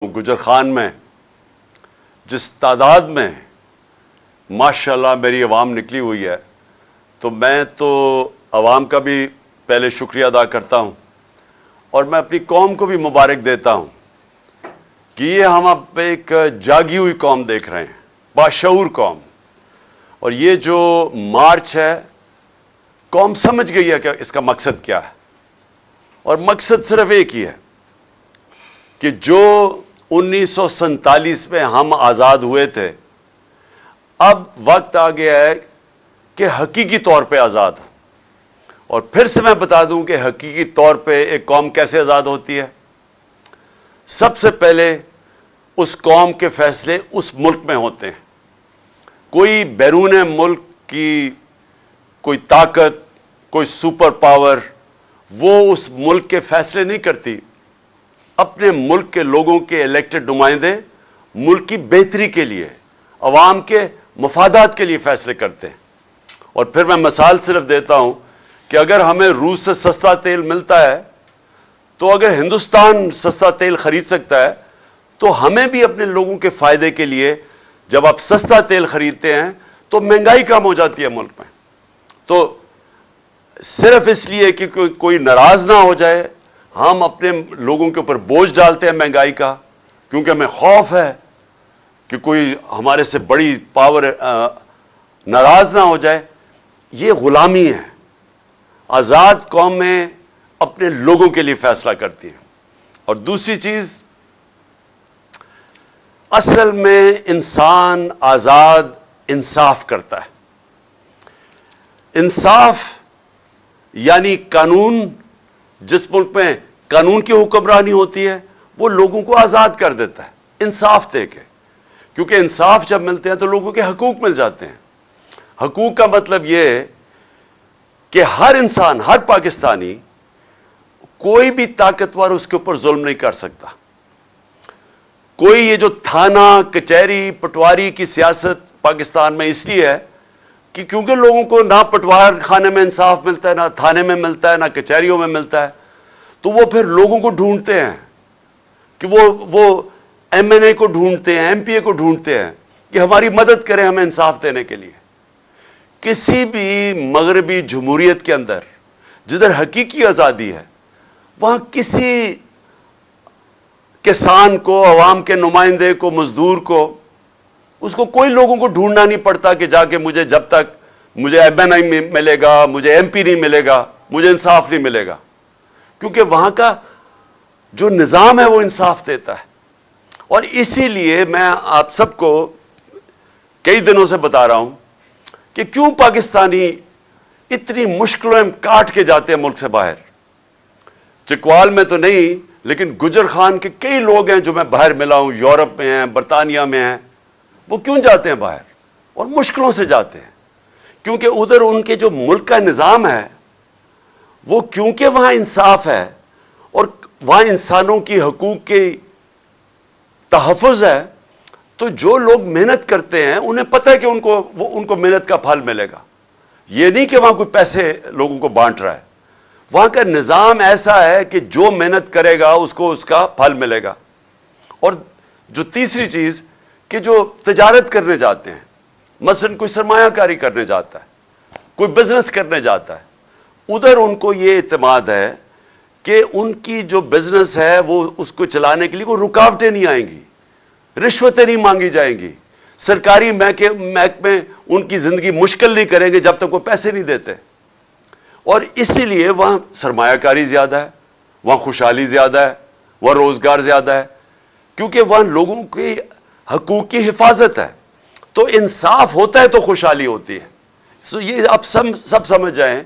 گجر خان میں جس تعداد میں ماشاءاللہ میری عوام نکلی ہوئی ہے، تو میں تو عوام کا بھی پہلے شکریہ ادا کرتا ہوں اور میں اپنی قوم کو بھی مبارک دیتا ہوں کہ یہ ہم اب ایک جاگی ہوئی قوم دیکھ رہے ہیں، باشعور قوم. اور یہ جو مارچ ہے، قوم سمجھ گئی ہے کہ اس کا مقصد کیا ہے، اور مقصد صرف ایک ہی ہے کہ جو 1947 میں ہم آزاد ہوئے تھے، اب وقت آ گیا ہے کہ حقیقی طور پہ آزاد ہو. اور پھر سے میں بتا دوں کہ حقیقی طور پہ ایک قوم کیسے آزاد ہوتی ہے. سب سے پہلے اس قوم کے فیصلے اس ملک میں ہوتے ہیں. کوئی بیرون ملک کی کوئی طاقت، کوئی سپر پاور وہ اس ملک کے فیصلے نہیں کرتی. اپنے ملک کے لوگوں کے الیکٹڈ نمائندے ملک کی بہتری کے لیے، عوام کے مفادات کے لیے فیصلے کرتے ہیں. اور پھر میں مثال صرف دیتا ہوں کہ اگر ہمیں روس سے سستا تیل ملتا ہے، تو اگر ہندوستان سستا تیل خرید سکتا ہے تو ہمیں بھی اپنے لوگوں کے فائدے کے لیے جب آپ سستا تیل خریدتے ہیں تو مہنگائی کم ہو جاتی ہے ملک میں. تو صرف اس لیے کہ کوئی ناراض نہ ہو جائے، ہم اپنے لوگوں کے اوپر بوجھ ڈالتے ہیں مہنگائی کا، کیونکہ ہمیں خوف ہے کہ کوئی ہمارے سے بڑی پاور ناراض نہ ہو جائے. یہ غلامی ہے. آزاد قومیں اپنے لوگوں کے لیے فیصلہ کرتی ہیں. اور دوسری چیز، اصل میں انسان آزاد انصاف کرتا ہے. انصاف یعنی قانون، جس ملک میں قانون کی حکمرانی ہوتی ہے وہ لوگوں کو آزاد کر دیتا ہے انصاف دے کے. کیونکہ انصاف جب ملتے ہیں تو لوگوں کے حقوق مل جاتے ہیں. حقوق کا مطلب یہ ہے کہ ہر انسان، ہر پاکستانی، کوئی بھی طاقتور اس کے اوپر ظلم نہیں کر سکتا. کوئی یہ جو تھانہ، کچہری، پٹواری کی سیاست پاکستان میں اس لیے ہے کہ کیونکہ لوگوں کو نہ پٹوار خانے میں انصاف ملتا ہے، نہ تھانے میں ملتا ہے، نہ کچہریوں میں ملتا ہے، تو وہ پھر لوگوں کو ڈھونڈتے ہیں کہ وہ ایم این اے کو ڈھونڈتے ہیں، ایم پی اے کو ڈھونڈتے ہیں کہ ہماری مدد کریں ہمیں انصاف دینے کے لیے. کسی بھی مغربی جمہوریت کے اندر جدھر حقیقی آزادی ہے، وہاں کسی کسان کو، عوام کے نمائندے کو، مزدور کو، اس کو کوئی لوگوں کو ڈھونڈنا نہیں پڑتا کہ جا کے جب تک مجھے ایم این اے ملے گا، مجھے ایم پی نہیں ملے گا، مجھے انصاف نہیں ملے گا. کیونکہ وہاں کا جو نظام ہے وہ انصاف دیتا ہے. اور اسی لیے میں آپ سب کو کئی دنوں سے بتا رہا ہوں کہ کیوں پاکستانی اتنی مشکلوں میں کاٹ کے جاتے ہیں ملک سے باہر. چکوال میں تو نہیں، لیکن گجر خان کے کئی لوگ ہیں جو میں باہر ملا ہوں، یورپ میں ہیں، برطانیہ میں ہیں. وہ کیوں جاتے ہیں باہر؟ اور مشکلوں سے جاتے ہیں کیونکہ ادھر ان کے جو ملک کا نظام ہے وہ، کیونکہ وہاں انصاف ہے اور وہاں انسانوں کی حقوق کی تحفظ ہے، تو جو لوگ محنت کرتے ہیں انہیں پتہ ہے کہ ان کو محنت کا پھل ملے گا. یہ نہیں کہ وہاں کوئی پیسے لوگوں کو بانٹ رہا ہے. وہاں کا نظام ایسا ہے کہ جو محنت کرے گا اس کو اس کا پھل ملے گا. اور جو تیسری چیز کہ جو تجارت کرنے جاتے ہیں، مثلا کوئی سرمایہ کاری کرنے جاتا ہے، کوئی بزنس کرنے جاتا ہے، ادھر ان کو یہ اعتماد ہے کہ ان کی جو بزنس ہے وہ اس کو چلانے کے لیے کوئی رکاوٹیں نہیں آئیں گی، رشوتیں نہیں مانگی جائیں گی، سرکاری محکمے ان کی زندگی مشکل نہیں کریں گے جب تک وہ پیسے نہیں دیتے. اور اسی لیے وہاں سرمایہ کاری زیادہ ہے، وہاں خوشحالی زیادہ ہے، وہاں روزگار زیادہ ہے، کیونکہ وہاں لوگوں کی حقوق کی حفاظت ہے. تو انصاف ہوتا ہے تو خوشحالی ہوتی ہے. یہ آپ سب سمجھ جائیں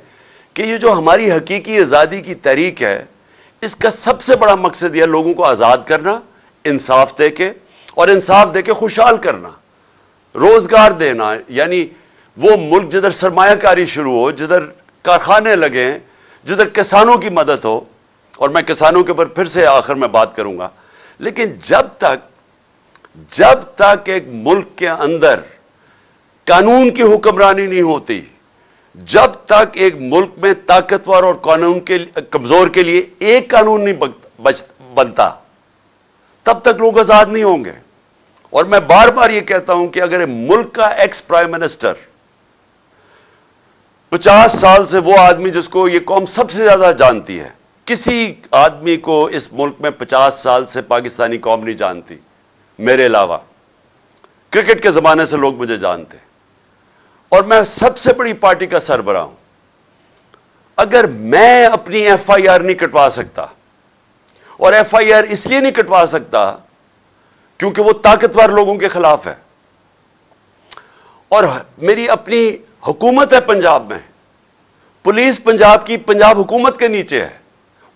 کہ یہ جو ہماری حقیقی آزادی کی تحریک ہے، اس کا سب سے بڑا مقصد یہ لوگوں کو آزاد کرنا، انصاف دے کے، اور انصاف دے کے خوشحال کرنا، روزگار دینا. یعنی وہ ملک جدھر سرمایہ کاری شروع ہو، جدھر کارخانے لگیں، جدھر کسانوں کی مدد ہو. اور میں کسانوں کے اوپر پھر سے آخر میں بات کروں گا. لیکن جب تک ایک ملک کے اندر قانون کی حکمرانی نہیں ہوتی، جب تک ایک ملک میں طاقتور اور قانون کے کمزور کے لیے ایک قانون نہیں بنتا، تب تک لوگ آزاد نہیں ہوں گے. اور میں بار بار یہ کہتا ہوں کہ اگر ملک کا ایکس پرائم منسٹر 50 سال سے وہ آدمی جس کو یہ قوم سب سے زیادہ جانتی ہے، کسی آدمی کو اس ملک میں 50 سال سے پاکستانی قوم نہیں جانتی میرے علاوہ. کرکٹ کے زمانے سے لوگ مجھے جانتے، اور میں سب سے بڑی پارٹی کا سربراہ ہوں. اگر میں اپنی ایف آئی آر نہیں کٹوا سکتا، اور ایف آئی آر اس لیے نہیں کٹوا سکتا کیونکہ وہ طاقتور لوگوں کے خلاف ہے، اور میری اپنی حکومت ہے پنجاب میں، پولیس پنجاب کی پنجاب حکومت کے نیچے ہے،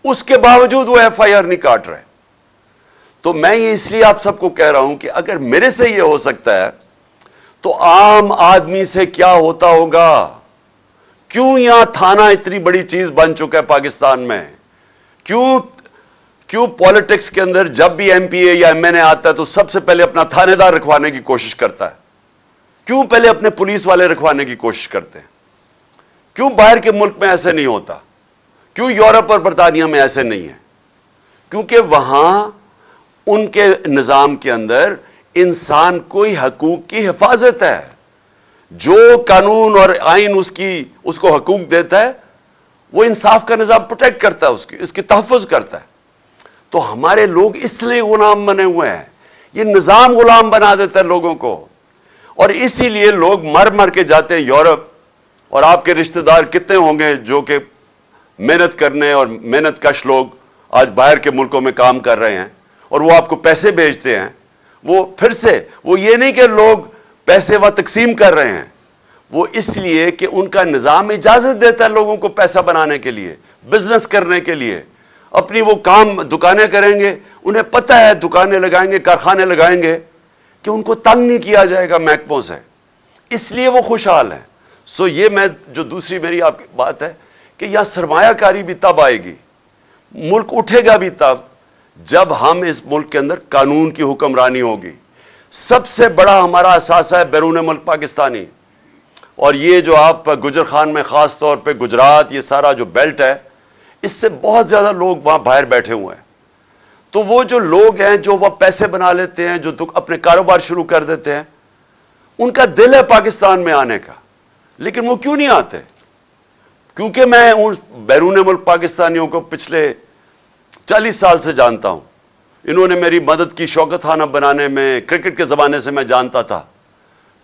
اس کے باوجود وہ ایف آئی آر نہیں کاٹ رہے. تو میں یہ اس لیے آپ سب کو کہہ رہا ہوں کہ اگر میرے سے یہ ہو سکتا ہے تو عام آدمی سے کیا ہوتا ہوگا؟ کیوں یہاں تھانہ اتنی بڑی چیز بن چکا ہے پاکستان میں؟ کیوں پالیٹکس کے اندر جب بھی ایم پی اے یا ایم این اے آتا ہے تو سب سے پہلے اپنا تھانے دار رکھوانے کی کوشش کرتا ہے؟ کیوں پہلے اپنے پولیس والے رکھوانے کی کوشش کرتے ہیں؟ کیوں باہر کے ملک میں ایسے نہیں ہوتا؟ کیوں یورپ اور برطانیہ میں ایسے نہیں ہے؟ کیونکہ وہاں ان کے نظام کے اندر انسان کوئی حقوق کی حفاظت ہے. جو قانون اور آئین اس کو حقوق دیتا ہے وہ انصاف کا نظام پروٹیکٹ کرتا ہے، اس کی تحفظ کرتا ہے. تو ہمارے لوگ اس لیے غلام بنے ہوئے ہیں، یہ نظام غلام بنا دیتا ہے لوگوں کو، اور اسی لیے لوگ مر مر کے جاتے ہیں یورپ. اور آپ کے رشتہ دار کتنے ہوں گے جو کہ محنت کرنے اور محنت کش لوگ آج باہر کے ملکوں میں کام کر رہے ہیں، اور وہ آپ کو پیسے بھیجتے ہیں. وہ پھر سے وہ یہ نہیں کہ لوگ پیسے وہ تقسیم کر رہے ہیں، وہ اس لیے کہ ان کا نظام اجازت دیتا ہے لوگوں کو پیسہ بنانے کے لیے، بزنس کرنے کے لیے. اپنی وہ کام دکانیں کریں گے، انہیں پتہ ہے دکانیں لگائیں گے، کارخانے لگائیں گے کہ ان کو تنگ نہیں کیا جائے گا محکموں سے، اس لیے وہ خوشحال ہیں. سو یہ میں جو دوسری میری آپ کی بات ہے کہ یہاں سرمایہ کاری بھی تب آئے گی، ملک اٹھے گا بھی تب جب ہم اس ملک کے اندر قانون کی حکمرانی ہوگی. سب سے بڑا ہمارا اثاثہ ہے بیرون ملک پاکستانی. اور یہ جو آپ گجر خان میں خاص طور پہ گجرات، یہ سارا جو بیلٹ ہے، اس سے بہت زیادہ لوگ وہاں باہر بیٹھے ہوئے ہیں. تو وہ جو لوگ ہیں جو وہ پیسے بنا لیتے ہیں، جو اپنے کاروبار شروع کر دیتے ہیں، ان کا دل ہے پاکستان میں آنے کا، لیکن وہ کیوں نہیں آتے؟ کیونکہ میں ان بیرون ملک پاکستانیوں کو پچھلے 40 سال سے جانتا ہوں. انہوں نے میری مدد کی شوکت خانہ بنانے میں، کرکٹ کے زمانے سے میں جانتا تھا.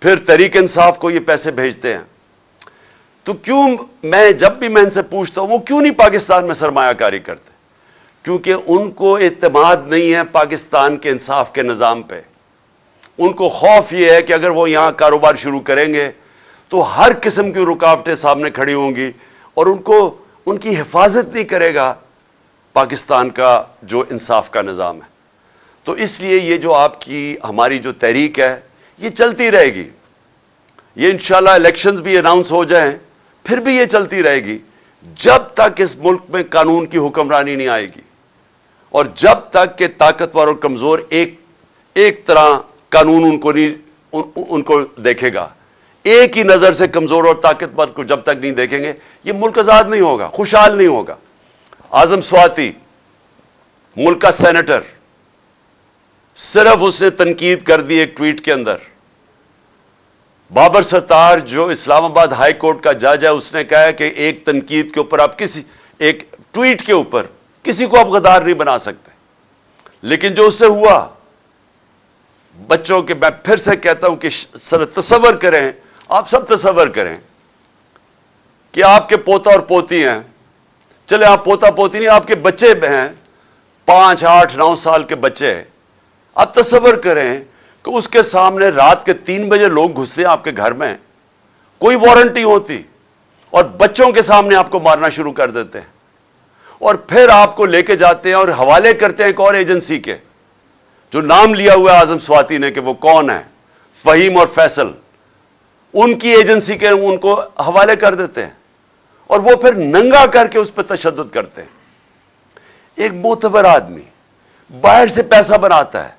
پھر تحریک انصاف کو یہ پیسے بھیجتے ہیں. تو کیوں میں جب بھی میں ان سے پوچھتا ہوں وہ کیوں نہیں پاکستان میں سرمایہ کاری کرتے؟ کیونکہ ان کو اعتماد نہیں ہے پاکستان کے انصاف کے نظام پہ. ان کو خوف یہ ہے کہ اگر وہ یہاں کاروبار شروع کریں گے تو ہر قسم کی رکاوٹیں سامنے کھڑی ہوں گی، اور ان کی حفاظت نہیں کرے گا پاکستان کا جو انصاف کا نظام ہے. تو اس لیے یہ جو آپ کی ہماری جو تحریک ہے یہ چلتی رہے گی. یہ انشاءاللہ الیکشنز بھی اناؤنس ہو جائیں پھر بھی یہ چلتی رہے گی جب تک اس ملک میں قانون کی حکمرانی نہیں آئے گی، اور جب تک کہ طاقتور اور کمزور ایک طرح قانون ان کو دیکھے گا. ایک ہی نظر سے کمزور اور طاقتور کو جب تک نہیں دیکھیں گے یہ ملک آزاد نہیں ہوگا، خوشحال نہیں ہوگا. اعظم سواتی ملک کا سینیٹر، صرف اس نے تنقید کر دی ایک ٹویٹ کے اندر. بابر ستار جو اسلام آباد ہائی کورٹ کا جج ہے، اس نے کہا ہے کہ ایک تنقید کے اوپر آپ ایک ٹویٹ کے اوپر کسی کو آپ غدار نہیں بنا سکتے. لیکن جو اس سے ہوا، بچوں کے، میں پھر سے کہتا ہوں کہ تصور کریں، آپ سب تصور کریں کہ آپ کے پوتا اور پوتی ہیں، چلے آپ پوتا پوتی نہیں، آپ کے بچے ہیں 5، 8، 9 سال کے بچے. آپ تصور کریں کہ اس کے سامنے رات کے 3 بجے لوگ گھستے ہیں آپ کے گھر میں، کوئی وارنٹ نہیں ہوتی، اور بچوں کے سامنے آپ کو مارنا شروع کر دیتے ہیں، اور پھر آپ کو لے کے جاتے ہیں اور حوالے کرتے ہیں ایک اور ایجنسی کے، جو نام لیا ہوا ہے اعظم سواتی نے کہ وہ کون ہے، فہیم اور فیصل. ان کی ایجنسی کے ان کو حوالے کر دیتے ہیں، اور وہ پھر ننگا کر کے اس پہ تشدد کرتے ہیں. ایک معتبر آدمی باہر سے پیسہ بناتا ہے،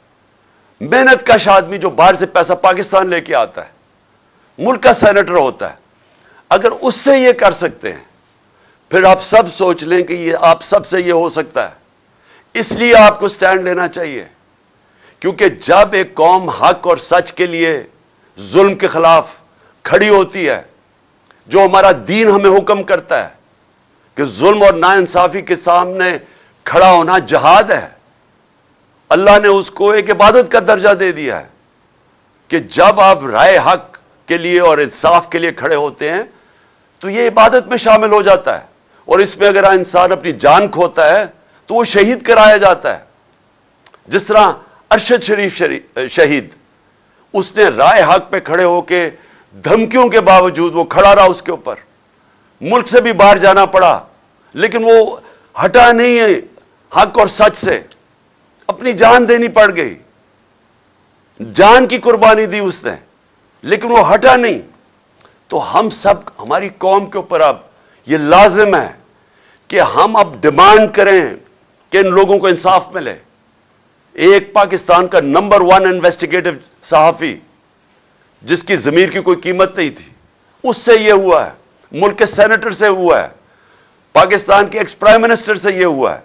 محنت کش آدمی جو باہر سے پیسہ پاکستان لے کے آتا ہے، ملک کا سینیٹر ہوتا ہے، اگر اس سے یہ کر سکتے ہیں پھر آپ سب سوچ لیں کہ یہ آپ سب سے یہ ہو سکتا ہے. اس لیے آپ کو سٹینڈ لینا چاہیے. کیونکہ جب ایک قوم حق اور سچ کے لیے ظلم کے خلاف کھڑی ہوتی ہے، جو ہمارا دین ہمیں حکم کرتا ہے کہ ظلم اور ناانصافی کے سامنے کھڑا ہونا جہاد ہے، اللہ نے اس کو ایک عبادت کا درجہ دے دیا ہے کہ جب آپ رائے حق کے لیے اور انصاف کے لیے کھڑے ہوتے ہیں تو یہ عبادت میں شامل ہو جاتا ہے، اور اس میں اگر انسان اپنی جان کھوتا ہے تو وہ شہید کرایا جاتا ہے۔ جس طرح ارشد شریف شہید، اس نے رائے حق پہ کھڑے ہو کے دھمکیوں کے باوجود وہ کھڑا رہا، اس کے اوپر ملک سے بھی باہر جانا پڑا لیکن وہ ہٹا نہیں ہے حق اور سچ سے، اپنی جان دینی پڑ گئی، جان کی قربانی دی اس نے، لیکن وہ ہٹا نہیں۔ تو ہم سب، ہماری قوم کے اوپر اب یہ لازم ہے کہ ہم اب ڈیمانڈ کریں کہ ان لوگوں کو انصاف ملے۔ ایک پاکستان کا نمبر 1 انویسٹیگیٹو صحافی جس کی ضمیر کی کوئی قیمت نہیں تھی، اس سے یہ ہوا ہے، ملک کے سینیٹر سے ہوا ہے، پاکستان کے ایکس پرائم منسٹر سے یہ ہوا ہے۔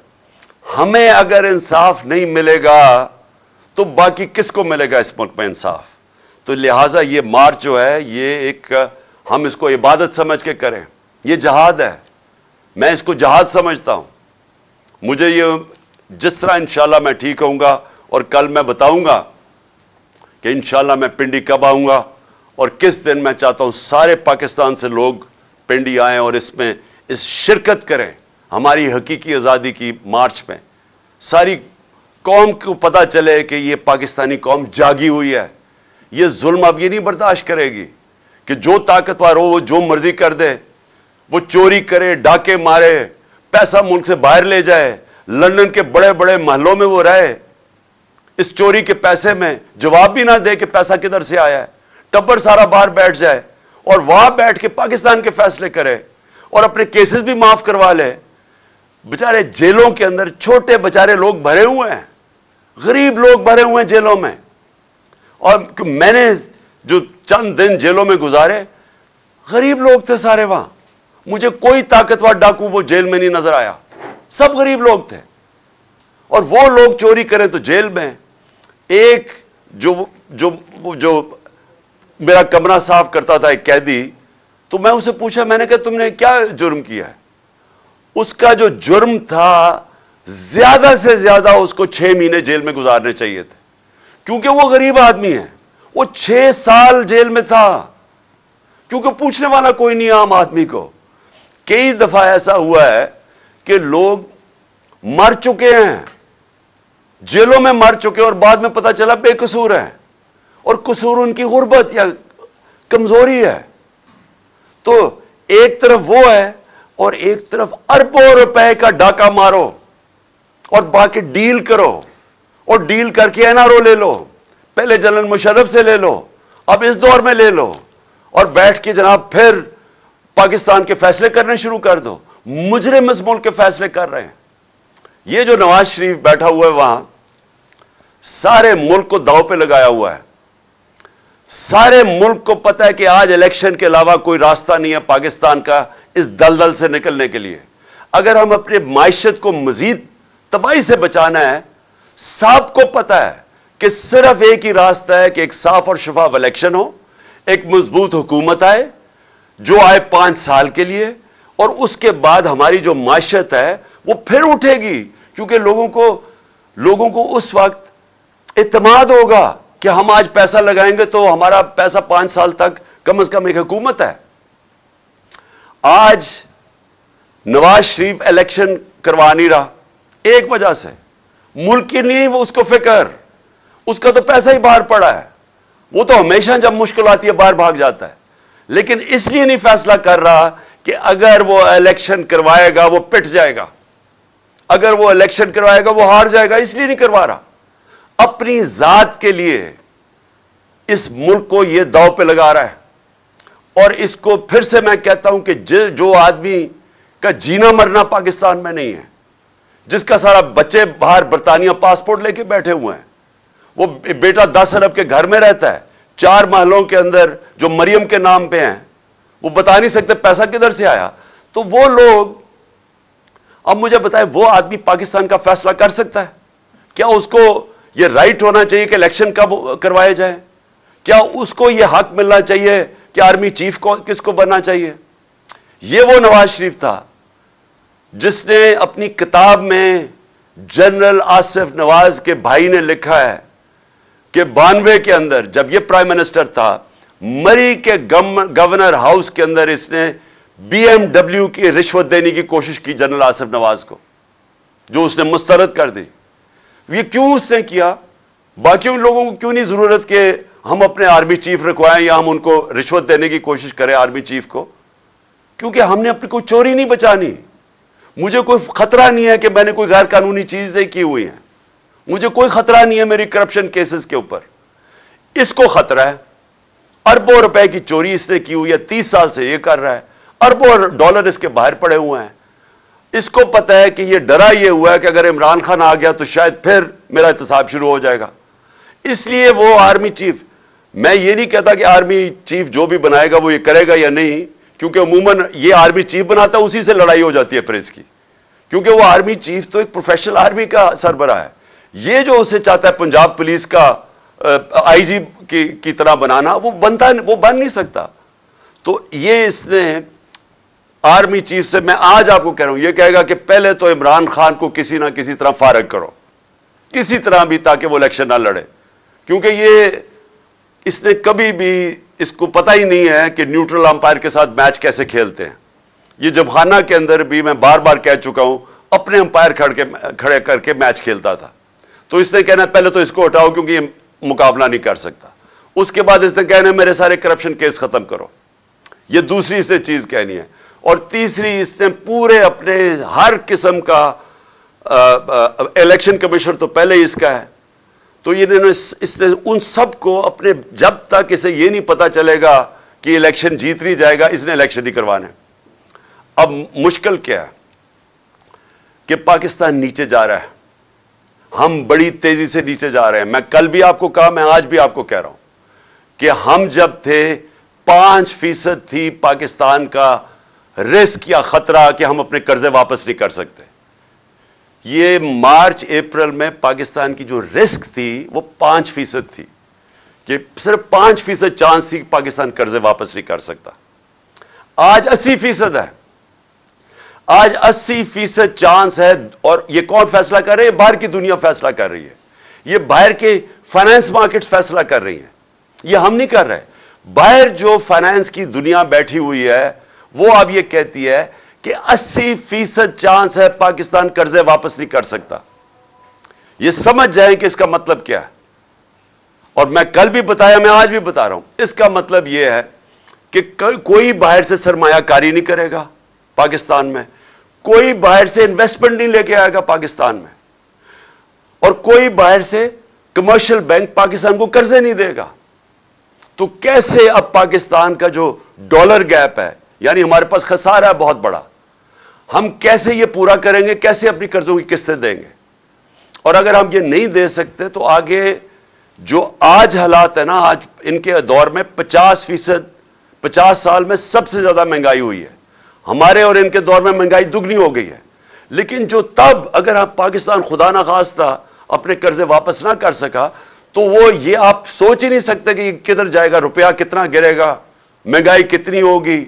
ہمیں اگر انصاف نہیں ملے گا تو باقی کس کو ملے گا اس ملک میں انصاف؟ تو لہٰذا یہ مارچ جو ہے یہ ایک، ہم اس کو عبادت سمجھ کے کریں، یہ جہاد ہے، میں اس کو جہاد سمجھتا ہوں۔ مجھے یہ جس طرح انشاءاللہ میں ٹھیک ہوں گا، اور کل میں بتاؤں گا کہ انشاءاللہ میں پنڈی کب آؤں گا اور کس دن، میں چاہتا ہوں سارے پاکستان سے لوگ پنڈی آئیں اور اس میں شرکت کریں، ہماری حقیقی آزادی کی مارچ میں۔ ساری قوم کو پتہ چلے کہ یہ پاکستانی قوم جاگی ہوئی ہے، یہ ظلم اب یہ نہیں برداشت کرے گی کہ جو طاقتور ہو وہ جو مرضی کر دے، وہ چوری کرے، ڈاکے مارے، پیسہ ملک سے باہر لے جائے، لندن کے بڑے بڑے محلوں میں وہ رہے، اس چوری کے پیسے میں جواب بھی نہ دے کہ پیسہ کدھر سے آیا ہے، ٹبر سارا باہر بیٹھ جائے اور وہاں بیٹھ کے پاکستان کے فیصلے کرے اور اپنے کیسز بھی معاف کروا لے۔ بچارے جیلوں کے اندر چھوٹے بچارے لوگ بھرے ہوئے ہیں، غریب لوگ بھرے ہوئے ہیں جیلوں میں، اور میں نے جو چند دن جیلوں میں گزارے، غریب لوگ تھے سارے وہاں، مجھے کوئی طاقتور ڈاکو وہ جیل میں نہیں نظر آیا، سب غریب لوگ تھے، اور وہ لوگ چوری کریں تو جیل میں۔ ایک جو میرا کمرہ صاف کرتا تھا، ایک قیدی، تو میں اسے پوچھا، میں نے کہا تم نے کیا جرم کیا ہے؟ اس کا جو جرم تھا زیادہ سے زیادہ اس کو 6 مہینے جیل میں گزارنے چاہیے تھے، کیونکہ وہ غریب آدمی ہے، وہ 6 سال جیل میں تھا، کیونکہ پوچھنے والا کوئی نہیں عام آدمی کو۔ کئی دفعہ ایسا ہوا ہے کہ لوگ مر چکے ہیں، جیلوں میں مر چکے، اور بعد میں پتہ چلا بے قصور ہیں، اور قصور ان کی غربت یا کمزوری ہے۔ تو ایک طرف وہ ہے اور ایک طرف اربوں روپے کا ڈاکہ مارو اور باقی ڈیل کرو، اور ڈیل کر کے NRO لے لو، پہلے جنرل مشرف سے لے لو، اب اس دور میں لے لو، اور بیٹھ کے جناب پھر پاکستان کے فیصلے کرنے شروع کر دو۔ مجرم اس ملک کے فیصلے کر رہے ہیں۔ یہ جو نواز شریف بیٹھا ہوا ہے وہاں، سارے ملک کو داؤ پہ لگایا ہوا ہے، سارے ملک کو پتہ ہے کہ آج الیکشن کے علاوہ کوئی راستہ نہیں ہے پاکستان کا اس دلدل سے نکلنے کے لیے۔ اگر ہم اپنے معیشت کو مزید تباہی سے بچانا ہے، سب کو پتہ ہے کہ صرف ایک ہی راستہ ہے کہ ایک صاف اور شفاف الیکشن ہو، ایک مضبوط حکومت آئے جو آئے 5 سال کے لیے، اور اس کے بعد ہماری جو معیشت ہے وہ پھر اٹھے گی، کیونکہ لوگوں کو اس وقت اعتماد ہوگا کہ ہم آج پیسہ لگائیں گے تو ہمارا پیسہ 5 سال تک کم از کم ایک حکومت ہے۔ آج نواز شریف الیکشن کروا نہیں رہا ایک وجہ سے، ملک کی نہیں وہ اس کو فکر، اس کا تو پیسہ ہی باہر پڑا ہے، وہ تو ہمیشہ جب مشکل آتی ہے باہر بھاگ جاتا ہے، لیکن اس لیے نہیں فیصلہ کر رہا کہ اگر وہ الیکشن کروائے گا وہ پٹ جائے گا، اگر وہ الیکشن کروائے گا وہ ہار جائے گا، اس لیے نہیں کروا رہا۔ اپنی ذات کے لیے اس ملک کو یہ داؤ پہ لگا رہا ہے، اور اس کو پھر سے میں کہتا ہوں کہ جو آدمی کا جینا مرنا پاکستان میں نہیں ہے، جس کا سارا بچے باہر برطانیہ پاسپورٹ لے کے بیٹھے ہوئے ہیں، وہ بیٹا 10 ارب کے گھر میں رہتا ہے، 4 محلوں کے اندر جو مریم کے نام پہ ہیں، وہ بتا نہیں سکتے پیسہ کدھر سے آیا، تو وہ لوگ، اب مجھے بتائیں وہ آدمی پاکستان کا فیصلہ کر سکتا ہے؟ کیا اس کو یہ رائٹ ہونا چاہیے کہ الیکشن کب کروائے جائے؟ کیا اس کو یہ حق ملنا چاہیے کہ آرمی چیف کو کس کو بننا چاہیے؟ یہ وہ نواز شریف تھا جس نے اپنی کتاب میں جنرل آصف نواز کے بھائی نے لکھا ہے کہ 92 کے اندر جب یہ پرائم منسٹر تھا، مری کے گورنر ہاؤس کے اندر اس نے BMW کی رشوت دینے کی کوشش کی جنرل آصف نواز کو، جو اس نے مسترد کر دی۔ یہ کیوں اس نے کیا؟ باقی لوگوں کو کیوں نہیں ضرورت کہ ہم اپنے آرمی چیف رکھوائیں یا ہم ان کو رشوت دینے کی کوشش کریں آرمی چیف کو؟ کیونکہ ہم نے اپنی کوئی چوری نہیں بچانی۔ مجھے کوئی خطرہ نہیں ہے کہ میں نے کوئی غیر قانونی چیزیں کی ہوئی ہیں، مجھے کوئی خطرہ نہیں ہے میری کرپشن کیسز کے اوپر۔ اس کو خطرہ ہے، اربوں روپے کی چوری اس نے کی ہوئی ہے، 30 سال سے یہ کر رہا ہے، اربوں ڈالر اس کے باہر پڑے ہوئے ہیں۔ اس کو پتا ہے کہ یہ ڈرا یہ ہوا ہے کہ اگر عمران خان آ گیا تو شاید پھر میرا احتساب شروع ہو جائے گا، اس لیے وہ آرمی چیف، میں یہ نہیں کہتا کہ آرمی چیف جو بھی بنائے گا وہ یہ کرے گا یا نہیں، کیونکہ عموماً یہ آرمی چیف بناتا ہے، اسی سے لڑائی ہو جاتی ہے پریس کی، کیونکہ وہ آرمی چیف تو ایک پروفیشنل آرمی کا سربراہ ہے۔ یہ جو اسے چاہتا ہے پنجاب پولیس کا IG کی طرح بنانا، وہ بن نہیں سکتا۔ تو یہ اس نے آرمی چیف سے، میں آج آپ کو کہہ رہا ہوں، یہ کہے گا کہ پہلے تو عمران خان کو کسی نہ کسی طرح فارغ کرو، کسی طرح بھی، تاکہ وہ الیکشن نہ لڑے، کیونکہ اس نے کبھی بھی، اس کو پتہ ہی نہیں ہے کہ نیوٹرل امپائر کے ساتھ میچ کیسے کھیلتے ہیں۔ یہ جب خانہ کے اندر بھی میں بار بار کہہ چکا ہوں، اپنے امپائر کھڑے کر کے میچ کھیلتا تھا۔ تو اس نے کہنا پہلے تو اس کو ہٹاؤ کیونکہ یہ مقابلہ نہیں کر سکتا، اس کے بعد اس نے کہنا میرے سارے کرپشن کیس ختم کرو، یہ دوسری اس نے چیز کہنی ہے۔ اور تیسری، اس نے پورے اپنے ہر قسم کا الیکشن کمیشن تو پہلے ہی اس کا ہے، تو اس نے ان سب کو اپنے، جب تک اسے یہ نہیں پتا چلے گا کہ الیکشن جیت نہیں جائے گا، اس نے الیکشن نہیں کروانے۔ اب مشکل کیا ہے کہ پاکستان نیچے جا رہا ہے، ہم بڑی تیزی سے نیچے جا رہے ہیں۔ میں کل بھی آپ کو کہا، میں آج بھی آپ کو کہہ رہا ہوں کہ ہم جب تھے 5% تھی پاکستان کا رسک یا خطرہ کہ ہم اپنے قرضے واپس نہیں کر سکتے۔ یہ مارچ اپریل میں پاکستان کی جو رسک تھی وہ 5% تھی، کہ صرف 5% چانس تھی کہ پاکستان قرضے واپس نہیں کر سکتا۔ آج 80% ہے، آج 80% چانس ہے۔ اور یہ کون فیصلہ کر رہے ہیں؟ باہر کی دنیا فیصلہ کر رہی ہے، یہ باہر کے فائنانس مارکیٹس فیصلہ کر رہی ہیں، یہ ہم نہیں کر رہے۔ باہر جو فائنانس کی دنیا بیٹھی ہوئی ہے وہ اب یہ کہتی ہے کہ 80% چانس ہے پاکستان قرضے واپس نہیں کر سکتا۔ یہ سمجھ جائیں کہ اس کا مطلب کیا ہے، اور میں کل بھی بتایا، میں آج بھی بتا رہا ہوں، اس کا مطلب یہ ہے کہ کوئی باہر سے سرمایہ کاری نہیں کرے گا پاکستان میں، کوئی باہر سے انویسٹمنٹ نہیں لے کے آئے گا پاکستان میں، اور کوئی باہر سے کمرشل بینک پاکستان کو قرضے نہیں دے گا۔ تو کیسے اب پاکستان کا جو ڈالر گیپ ہے، یعنی ہمارے پاس خسارہ ہے بہت بڑا، ہم کیسے یہ پورا کریں گے؟ کیسے اپنی قرضوں کی قسطیں دیں گے؟ اور اگر ہم یہ نہیں دے سکتے تو آگے جو آج حالات ہے نا، آج ان کے دور میں 50%، 50 سال میں سب سے زیادہ مہنگائی ہوئی ہے۔ ہمارے اور ان کے دور میں مہنگائی دگنی ہو گئی ہے، لیکن جو تب اگر آپ پاکستان خدا نخواستہ اپنے قرضے واپس نہ کر سکا تو وہ یہ آپ سوچ ہی نہیں سکتے کہ کدھر جائے گا، روپیہ کتنا گرے گا، مہنگائی کتنی ہوگی،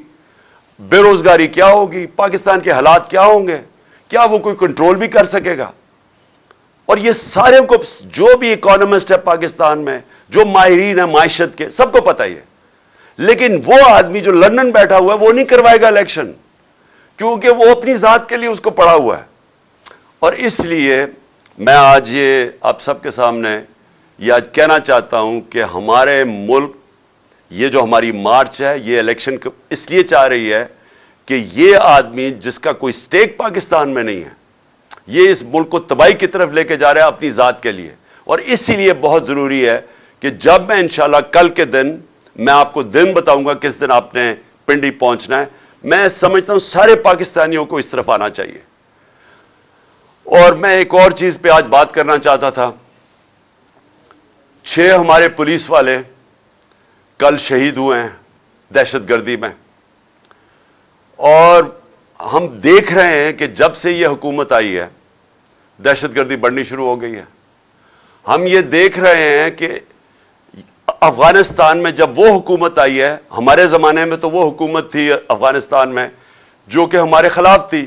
بے روزگاری کیا ہوگی، پاکستان کے حالات کیا ہوں گے، کیا وہ کوئی کنٹرول بھی کر سکے گا؟ اور یہ سارے کو، جو بھی اکانومسٹ ہے پاکستان میں، جو ماہرین ہیں معیشت کے، سب کو پتہ ہی ہے۔ لیکن وہ آدمی جو لندن بیٹھا ہوا ہے وہ نہیں کروائے گا الیکشن، کیونکہ وہ اپنی ذات کے لیے اس کو پڑا ہوا ہے۔ اور اس لیے میں آج یہ آپ سب کے سامنے یہ آج کہنا چاہتا ہوں کہ ہمارے ملک، یہ جو ہماری مارچ ہے، یہ الیکشن اس لیے چاہ رہی ہے کہ یہ آدمی جس کا کوئی سٹیک پاکستان میں نہیں ہے، یہ اس ملک کو تباہی کی طرف لے کے جا رہا ہے اپنی ذات کے لیے۔ اور اسی لیے بہت ضروری ہے کہ جب میں انشاءاللہ کل کے دن، میں آپ کو دن بتاؤں گا کس دن آپ نے پنڈی پہنچنا ہے، میں سمجھتا ہوں سارے پاکستانیوں کو اس طرف آنا چاہیے۔ اور میں ایک اور چیز پہ آج بات کرنا چاہتا تھا، 6 ہمارے پولیس والے کل شہید ہوئے ہیں دہشت گردی میں، اور ہم دیکھ رہے ہیں کہ جب سے یہ حکومت آئی ہے دہشت گردی بڑھنی شروع ہو گئی ہے۔ ہم یہ دیکھ رہے ہیں کہ افغانستان میں جب وہ حکومت آئی ہے، ہمارے زمانے میں تو وہ حکومت تھی افغانستان میں جو کہ ہمارے خلاف تھی،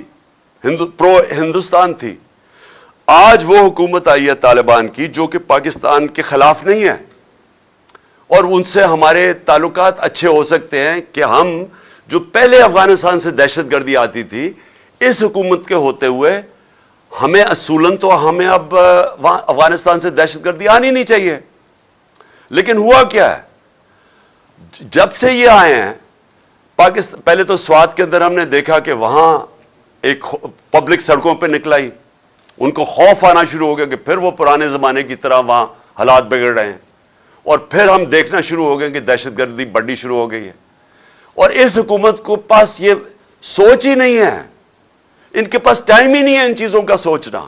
پرو ہندوستان تھی. آج وہ حکومت آئی ہے طالبان کی جو کہ پاکستان کے خلاف نہیں ہے، اور ان سے ہمارے تعلقات اچھے ہو سکتے ہیں کہ ہم جو پہلے افغانستان سے دہشت گردی آتی تھی، اس حکومت کے ہوتے ہوئے ہمیں اصولاً تو ہمیں اب افغانستان سے دہشت گردی آنی نہیں چاہیے. لیکن ہوا کیا ہے، جب سے یہ آئے ہیں پاکستان، پہلے تو سوات کے اندر ہم نے دیکھا کہ وہاں ایک پبلک سڑکوں پہ نکلائی، ان کو خوف آنا شروع ہو گیا کہ پھر وہ پرانے زمانے کی طرح وہاں حالات بگڑ رہے ہیں، اور پھر ہم دیکھنا شروع ہو گئے کہ دہشت گردی بڑھنی شروع ہو گئی ہے. اور اس حکومت کو پاس یہ سوچ ہی نہیں ہے، ان کے پاس ٹائم ہی نہیں ہے ان چیزوں کا سوچنا.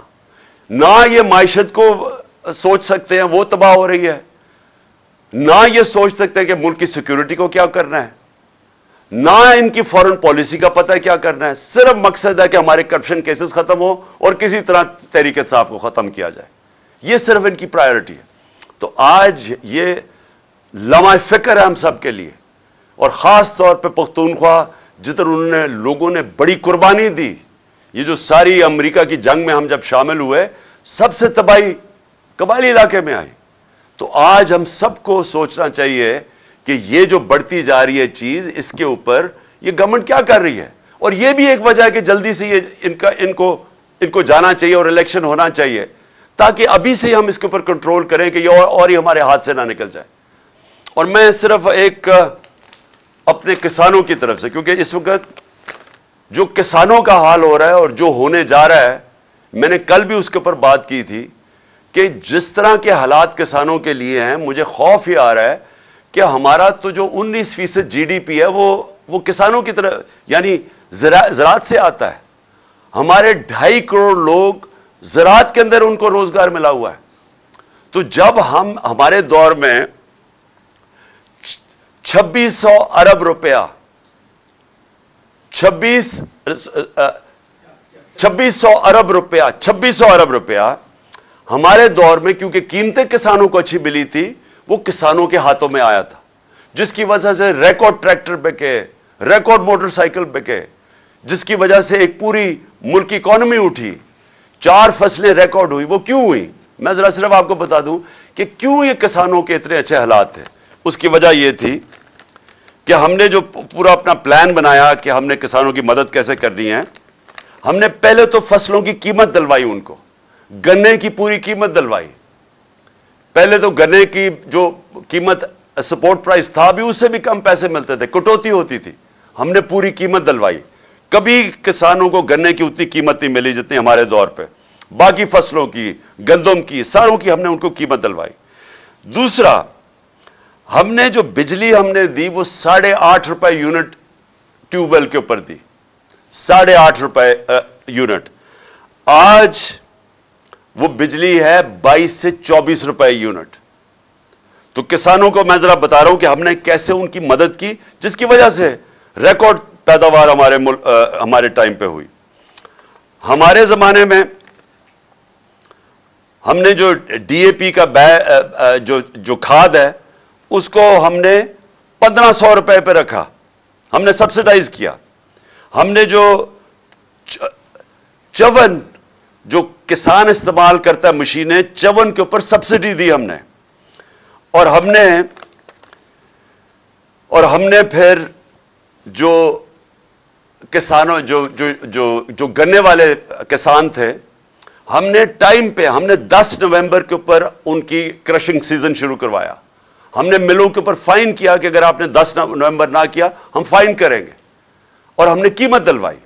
نہ یہ معیشت کو سوچ سکتے ہیں، وہ تباہ ہو رہی ہے، نہ یہ سوچ سکتے ہیں کہ ملک کی سیکیورٹی کو کیا کرنا ہے، نہ ان کی فورن پالیسی کا پتہ ہے کیا کرنا ہے. صرف مقصد ہے کہ ہمارے کرپشن کیسز ختم ہو اور کسی طرح تحریک انصاف کو ختم کیا جائے. یہ صرف ان کی پرائیورٹی ہے. تو آج یہ لمحہ فکر ہے ہم سب کے لیے، اور خاص طور پہ پختونخوا جدھر انہوں نے لوگوں نے بڑی قربانی دی. یہ جو ساری امریکہ کی جنگ میں ہم جب شامل ہوئے، سب سے تباہی قبائلی علاقے میں آئی. تو آج ہم سب کو سوچنا چاہیے کہ یہ جو بڑھتی جا رہی ہے چیز، اس کے اوپر یہ گورنمنٹ کیا کر رہی ہے. اور یہ بھی ایک وجہ ہے کہ جلدی سے یہ ان کو جانا چاہیے اور الیکشن ہونا چاہیے، تاکہ ابھی سے ہم اس کے اوپر کنٹرول کریں کہ یہ اور ہی ہمارے ہاتھ سے نہ نکل جائے. اور میں صرف ایک اپنے کسانوں کی طرف سے، کیونکہ اس وقت جو کسانوں کا حال ہو رہا ہے اور جو ہونے جا رہا ہے، میں نے کل بھی اس کے اوپر بات کی تھی کہ جس طرح کے حالات کسانوں کے لیے ہیں، مجھے خوف یہ آ رہا ہے کہ ہمارا تو جو 19% جی ڈی پی ہے وہ کسانوں کی طرف، یعنی زراعت سے آتا ہے. ہمارے 2.5 کروڑ لوگ زراعت کے اندر ان کو روزگار ملا ہوا ہے. تو جب ہمارے دور میں 2600 ارب روپیہ 2600 ارب روپیہ ہمارے دور میں، کیونکہ قیمتیں کسانوں کو اچھی ملی تھی، وہ کسانوں کے ہاتھوں میں آیا تھا، جس کی وجہ سے ریکارڈ ٹریکٹر بکے، ریکارڈ موٹر سائیکل بکے، جس کی وجہ سے ایک پوری ملک کی اکانومی اٹھی. 4 فصلیں ریکارڈ ہوئی. وہ کیوں ہوئی؟ میں ذرا صرف آپ کو بتا دوں کہ کیوں یہ کسانوں کے اتنے اچھے حالات تھے. اس کی وجہ یہ تھی کہ ہم نے جو پورا اپنا پلان بنایا کہ ہم نے کسانوں کی مدد کیسے کرنی ہے، ہم نے پہلے تو فصلوں کی قیمت دلوائی، ان کو گنے کی پوری قیمت دلوائی. پہلے تو گنے کی جو قیمت سپورٹ پرائس تھا، بھی اس سے بھی کم پیسے ملتے تھے، کٹوتی ہوتی تھی. ہم نے پوری قیمت دلوائی. کبھی کسانوں کو گنے کی اتنی قیمت نہیں ملی جتنی ہمارے دور پہ. باقی فصلوں کی، گندم کی، ساروں کی ہم نے ان کو قیمت دلوائی. دوسرا، ہم نے جو بجلی ہم نے دی وہ 8.5 روپے یونٹ ٹیوب ویل کے اوپر دی. 8.5 روپے یونٹ. آج وہ بجلی ہے 22 سے 24 روپے یونٹ. تو کسانوں کو میں ذرا بتا رہا ہوں کہ ہم نے کیسے ان کی مدد کی، جس کی وجہ سے ریکارڈ پیداوار ہمارے ٹائم پہ ہوئی. ہمارے زمانے میں ہم نے جو ڈی اے پی کا جو کھاد ہے، اس کو ہم نے 1500 روپے پہ رکھا، ہم نے سبسڈائز کیا. ہم نے جو چون جو کسان استعمال کرتا ہے مشینیں، چون کے اوپر سبسڈی دی ہم نے. اور ہم نے پھر جو کسانوں جو گنے والے کسان تھے، ہم نے ٹائم پہ، ہم نے 10 نومبر کے اوپر ان کی کرشنگ سیزن شروع کروایا. ہم نے ملوں کے اوپر فائن کیا کہ اگر آپ نے 10 نومبر نہ کیا ہم فائن کریں گے. اور ہم نے قیمت دلوائی.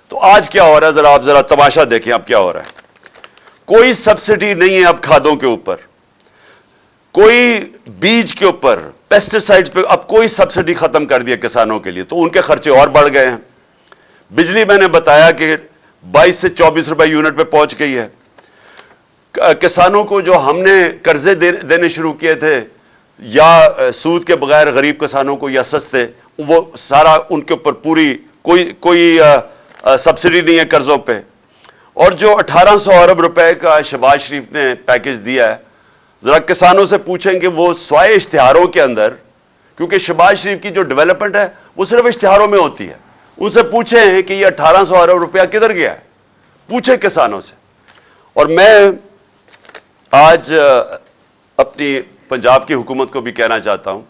تو آج کیا ہو رہا ہے، آپ ذرا تماشا دیکھیں اب کیا ہو رہا ہے. کوئی سبسڈی نہیں ہے اب کھادوں کے اوپر، کوئی بیج کے اوپر، پیسٹی سائڈز پہ اب کوئی سبسڈی ختم کر دیا کسانوں کے لیے. تو ان کے خرچے اور بڑھ گئے ہیں. بجلی میں نے بتایا کہ 22 سے 24 روپے یونٹ پہ پہنچ گئی ہے. کسانوں کو جو ہم نے قرضے دینے شروع کیے تھے، یا سود کے بغیر غریب کسانوں کو یا سستے، وہ سارا ان کے اوپر پوری کوئی سبسڈی نہیں ہے قرضوں پہ. اور جو 1800 ارب روپے کا شہباز شریف نے پیکج دیا ہے، ذرا کسانوں سے پوچھیں کہ وہ سوائے اشتہاروں کے اندر، کیونکہ شہباز شریف کی جو ڈیولپمنٹ ہے وہ صرف اشتہاروں میں ہوتی ہے، ان سے پوچھیں کہ یہ 1800 ارب روپیہ کدھر گیا ہے، پوچھیں کسانوں سے۔ اور میں آج اپنی پنجاب کی حکومت کو بھی کہنا چاہتا ہوں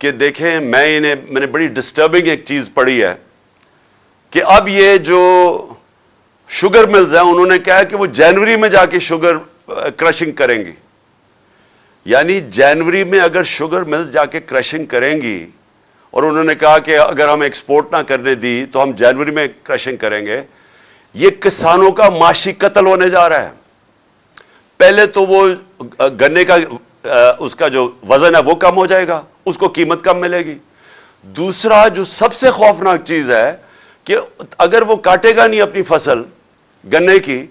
کہ دیکھیں، میں نے بڑی ڈسٹربنگ ایک چیز پڑھی ہے کہ اب یہ جو شوگر ملز ہیں انہوں نے کہا کہ وہ جنوری میں جا کے شوگر کرشنگ کریں گی، یعنی جنوری میں اگر شوگر ملز جا کے کرشنگ کریں گی، اور انہوں نے کہا کہ اگر ہم ایکسپورٹ نہ کرنے دی تو ہم جنوری میں کرشنگ کریں گے، یہ کسانوں کا معاشی قتل ہونے جا رہا ہے۔ پہلے تو وہ گنے کا اس کا جو وزن ہے وہ کم ہو جائے گا، اس کو قیمت کم ملے گی۔ دوسرا جو سب سے خوفناک چیز ہے کہ اگر وہ کاٹے گا نہیں اپنی فصل گنے کی،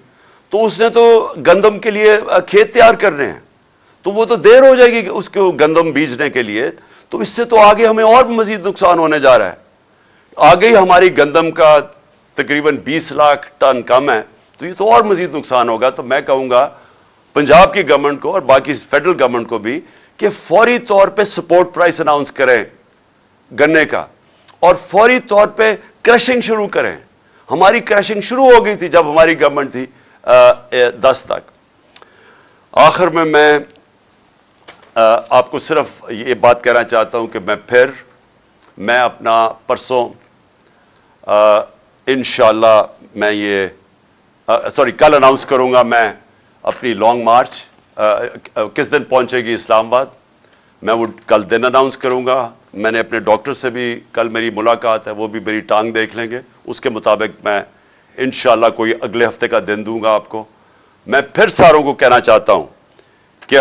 تو اس نے تو گندم کے لیے کھیت تیار کرنے ہیں، تو وہ تو دیر ہو جائے گی اس کو گندم بیجنے کے لیے، تو اس سے تو آگے ہمیں اور مزید نقصان ہونے جا رہا ہے۔ آگے ہی ہماری گندم کا تقریباً 20 لاکھ ٹن کم ہے، تو یہ تو اور مزید نقصان ہوگا۔ تو میں کہوں گا پنجاب کی گورنمنٹ کو اور باقی فیڈرل گورنمنٹ کو بھی کہ فوری طور پہ سپورٹ پرائس اناؤنس کریں گنے کا، اور فوری طور پہ کرشنگ شروع کریں۔ ہماری کرشنگ شروع ہو گئی تھی جب ہماری گورنمنٹ تھی 10 تک۔ آخر میں آپ کو صرف یہ بات کہنا چاہتا ہوں کہ میں اپنا پرسوں انشاءاللہ میں کل اناؤنس کروں گا میں اپنی لانگ مارچ کس دن پہنچے گی اسلام آباد، میں وہ کل دن اناؤنس کروں گا۔ میں نے اپنے ڈاکٹر سے بھی کل میری ملاقات ہے، وہ بھی میری ٹانگ دیکھ لیں گے، اس کے مطابق میں انشاءاللہ کوئی اگلے ہفتے کا دن دوں گا آپ کو۔ میں پھر ساروں کو کہنا چاہتا ہوں کہ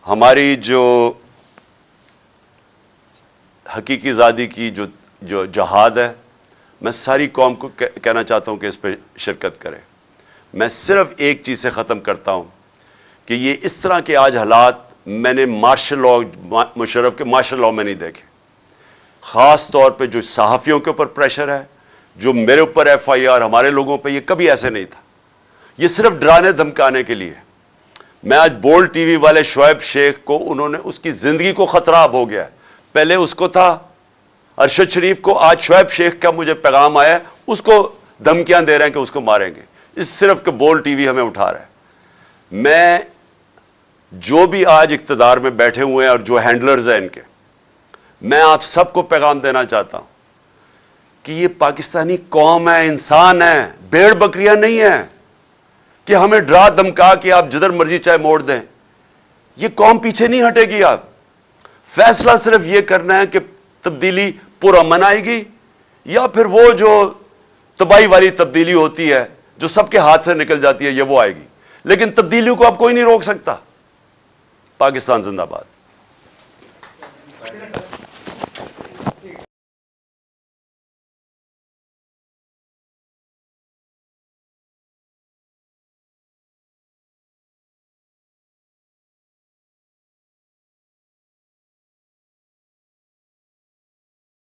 ہماری جو حقیقی آزادی کی جو جہاد ہے، میں ساری قوم کو کہنا چاہتا ہوں کہ اس پہ شرکت کرے۔ میں صرف ایک چیز سے ختم کرتا ہوں کہ یہ اس طرح کے آج حالات میں نے مارشل لاء، مشرف کے مارشل لاء میں نہیں دیکھے۔ خاص طور پہ جو صحافیوں کے اوپر پریشر ہے، جو میرے اوپر FIR، ہمارے لوگوں پہ، یہ کبھی ایسے نہیں تھا۔ یہ صرف ڈرانے دھمکانے کے لیے۔ میں آج بولڈ ٹی وی والے شعیب شیخ کو، انہوں نے اس کی زندگی کو خطرہ اب ہو گیا ہے، پہلے اس کو تھا ارشد شریف کو، آج شعیب شیخ کا مجھے پیغام آیا ہے، اس کو دھمکیاں دے رہے ہیں کہ اس کو ماریں گے، اس صرف کہ بولڈ ٹی وی ہمیں اٹھا رہا ہے۔ میں جو بھی آج اقتدار میں بیٹھے ہوئے ہیں اور جو ہینڈلرز ہیں ان کے، میں آپ سب کو پیغام دینا چاہتا ہوں کہ یہ پاکستانی قوم ہے، انسان ہے، بھیڑ بکریاں نہیں ہیں کہ ہمیں ڈرا دھمکا کہ آپ جدھر مرضی چاہے موڑ دیں۔ یہ قوم پیچھے نہیں ہٹے گی۔ آپ فیصلہ صرف یہ کرنا ہے کہ تبدیلی پرامن آئے گی، یا پھر وہ جو تباہی والی تبدیلی ہوتی ہے جو سب کے ہاتھ سے نکل جاتی ہے، یہ وہ آئے گی۔ لیکن تبدیلیوں کو اب کوئی نہیں روک سکتا۔ پاکستان زندہ باد۔